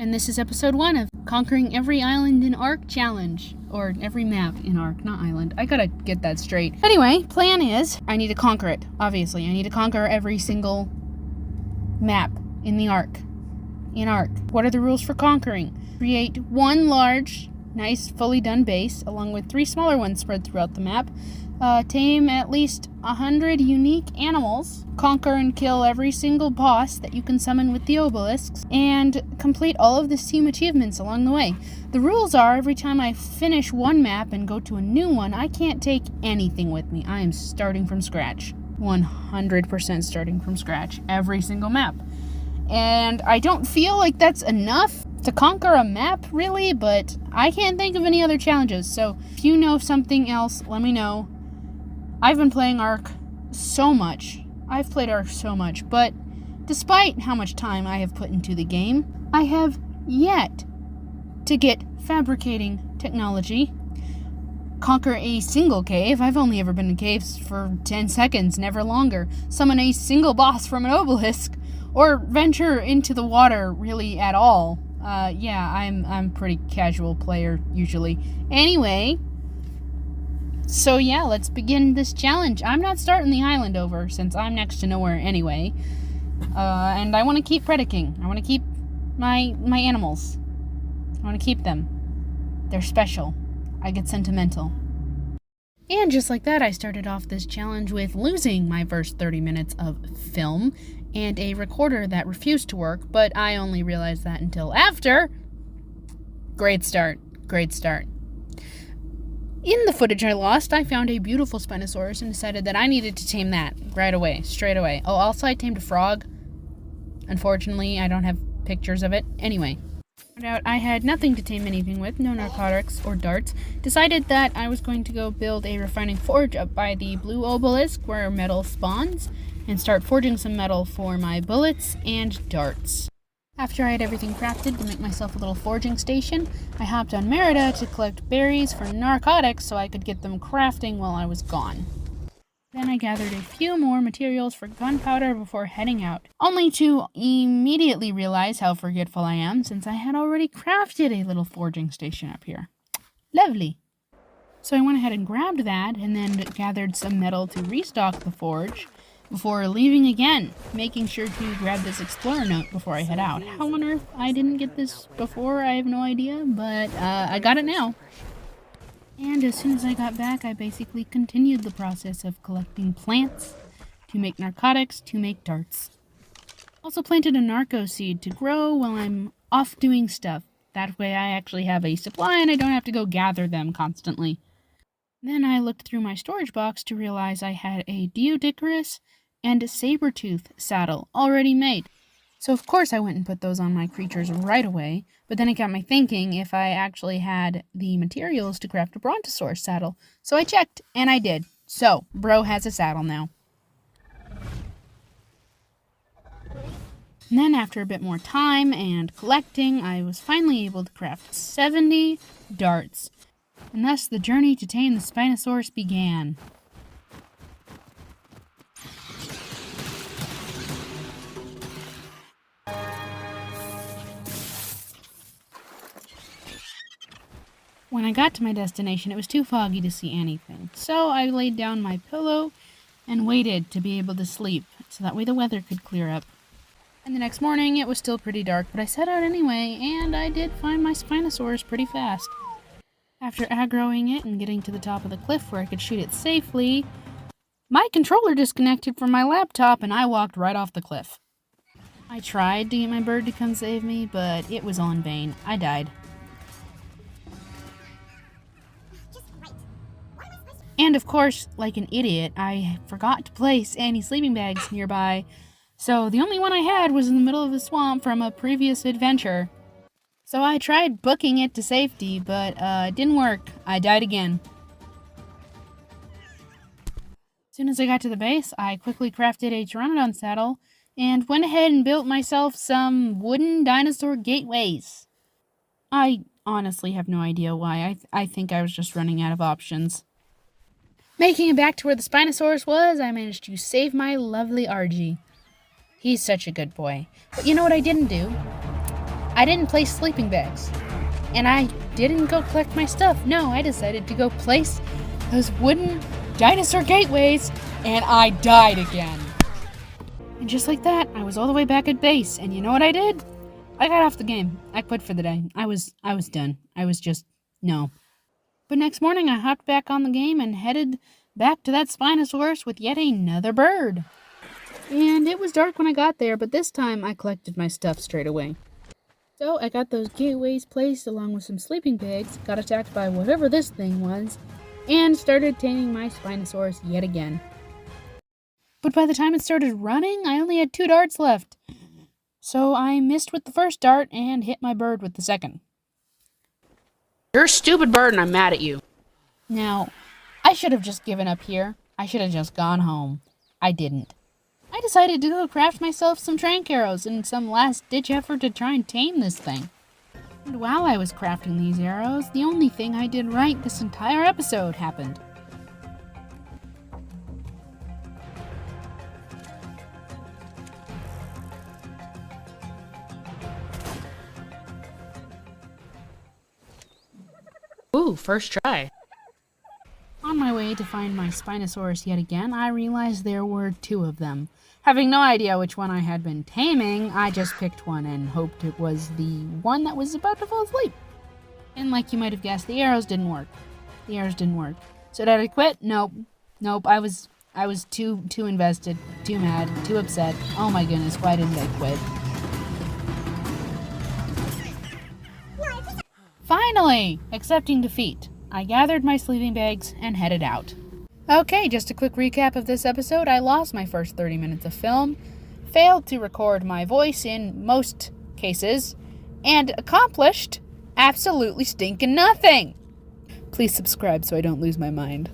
And this is episode 1 of Conquering Every Island in Ark Challenge. Or every map in Ark, not island. I gotta get that straight. Anyway, plan is, I need to conquer it, obviously. I need to conquer every single map in the Ark. In Ark. What are the rules for conquering? Create one large, nice, fully done base, along with 3 smaller ones spread throughout the map. Tame at least 100 unique animals, conquer and kill every single boss that you can summon with the obelisks, and complete all of the team achievements along the way. The rules are, every time I finish one map and go to a new one, I can't take anything with me. I am starting from scratch. 100% starting from scratch. Every single map. And I don't feel like that's enough to conquer a map, really, but I can't think of any other challenges. So if you know something else, let me know. I've been playing Ark so much. I've played Ark so much, but despite how much time I have put into the game, I have yet to get fabricating technology, conquer a single cave. I've only ever been in caves for 10 seconds, never longer. Summon a single boss from an obelisk, or venture into the water really at all. Yeah, I'm pretty casual player usually. Anyway, so yeah, let's begin this challenge. I'm not starting the island over since I'm next to nowhere anyway. And I want to keep predicting. I want to keep my animals. I want to keep them. They're special. I get sentimental. And just like that, I started off this challenge with losing my first 30 minutes of film and a recorder that refused to work, but I only realized that until after. Great start. Great start. In the footage I lost, I found a beautiful Spinosaurus and decided that I needed to tame that right away, straight away. Oh, also I tamed a frog. Unfortunately, I don't have pictures of it. Anyway, found out I had nothing to tame anything with, no narcotics or darts. Decided that I was going to go build a refining forge up by the blue obelisk where metal spawns, and start forging some metal for my bullets and darts. After I had everything crafted to make myself a little forging station, I hopped on Merida to collect berries for narcotics so I could get them crafting while I was gone. Then I gathered a few more materials for gunpowder before heading out, only to immediately realize how forgetful I am since I had already crafted a little forging station up here. Lovely. So I went ahead and grabbed that and then gathered some metal to restock the forge before leaving again, making sure to grab this explorer note before I head out. How on earth I didn't get this before, I have no idea, but I got it now. And as soon as I got back, I basically continued the process of collecting plants to make narcotics, to make darts. Also planted a narco seed to grow while I'm off doing stuff. That way I actually have a supply and I don't have to go gather them constantly. Then I looked through my storage box to realize I had a Deodicarus and a Sabertooth saddle already made. So of course I went and put those on my creatures right away, but then it got me thinking if I actually had the materials to craft a Brontosaurus saddle. So I checked, and I did. So, bro has a saddle now. And then after a bit more time and collecting, I was finally able to craft 70 darts. And thus the journey to tame the Spinosaurus began. When I got to my destination, it was too foggy to see anything, so I laid down my pillow and waited to be able to sleep, so that way the weather could clear up. And the next morning, it was still pretty dark, but I set out anyway, and I did find my Spinosaurus pretty fast. After aggroing it and getting to the top of the cliff where I could shoot it safely, my controller disconnected from my laptop and I walked right off the cliff. I tried to get my bird to come save me, but it was all in vain. I died. And of course, like an idiot, I forgot to place any sleeping bags nearby, so the only one I had was in the middle of the swamp from a previous adventure. So I tried booking it to safety, but it didn't work. I died again. As soon as I got to the base, I quickly crafted a Pteranodon saddle and went ahead and built myself some wooden dinosaur gateways. I honestly have no idea why. I think I was just running out of options. Making it back to where the Spinosaurus was, I managed to save my lovely Argy. He's such a good boy. But you know what I didn't do? I didn't place sleeping bags. And I didn't go collect my stuff. No, I decided to go place those wooden dinosaur gateways, and I died again. And just like that, I was all the way back at base. And you know what I did? I got off the game. I quit for the day. I was done. I was just, no. But next morning, I hopped back on the game and headed back to that Spinosaurus with yet another bird. And it was dark when I got there, but this time I collected my stuff straight away. So I got those gateways placed along with some sleeping bags, got attacked by whatever this thing was, and started taming my Spinosaurus yet again. But by the time it started running, I only had 2 darts left. So I missed with the first dart and hit my bird with the second. You're a stupid bird and I'm mad at you. Now, I should have just given up here. I should have just gone home. I didn't. I decided to go craft myself some trank arrows in some last-ditch effort to try and tame this thing. And while I was crafting these arrows, the only thing I did right this entire episode happened. Ooh, first try. On my way to find my Spinosaurus yet again, I realized there were 2 of them. Having no idea which one I had been taming, I just picked one and hoped it was the one that was about to fall asleep. And like you might have guessed, the arrows didn't work. So did I quit? Nope. I was too invested, too mad, too upset. Oh my goodness, why didn't I quit? Finally, accepting defeat, I gathered my sleeping bags and headed out. Okay, just a quick recap of this episode. I lost my first 30 minutes of film, failed to record my voice in most cases, and accomplished absolutely stinking nothing. Please subscribe so I don't lose my mind.